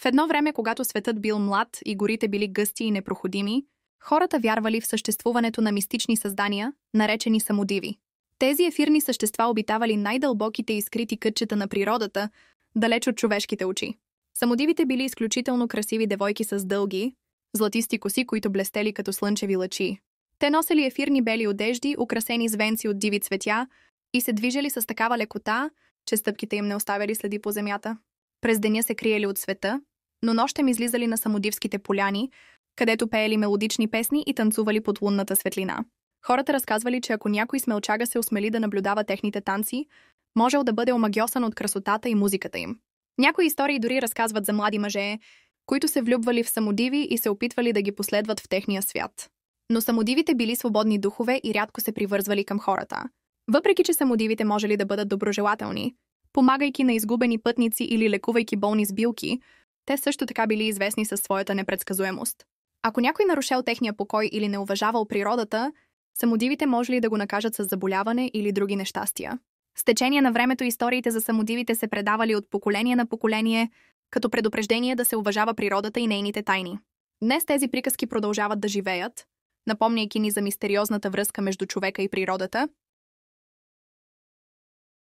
В едно време, когато светът бил млад и горите били гъсти и непроходими, хората вярвали в съществуването на мистични създания, наречени самодиви. Тези ефирни същества обитавали най-дълбоките и скрити кътчета на природата, далеч от човешките очи. Самодивите били изключително красиви девойки с дълги, златисти коси, които блестели като слънчеви лъчи. Те носели ефирни бели одежди, украсени с венци от диви цветя и се движели с такава лекота, че стъпките им не оставяли следи по земята. През деня се криели от света, но нощем излизали на самодивските поляни, където пеели мелодични песни и танцували под лунната светлина. Хората разказвали, че ако някой смелчага се осмели да наблюдава техните танци, можел да бъде омагьосан от красотата и музиката им. Някои истории дори разказват за млади мъже, които се влюбвали в самодиви и се опитвали да ги последват в техния свят. Но самодивите били свободни духове и рядко се привързвали към хората. Въпреки че самодивите можели да бъдат доброжелателни, помагайки на изгубени пътници или лекувайки болни с билки, те също така били известни със своята непредсказуемост. Ако някой нарушил техния покой или не уважавал природата, самодивите можели да го накажат с заболяване или други нещастия. С течение на времето историите за самодивите се предавали от поколение на поколение, като предупреждение да се уважава природата и нейните тайни. Днес тези приказки продължават да живеят, напомняйки ни за мистериозната връзка между човека и природата,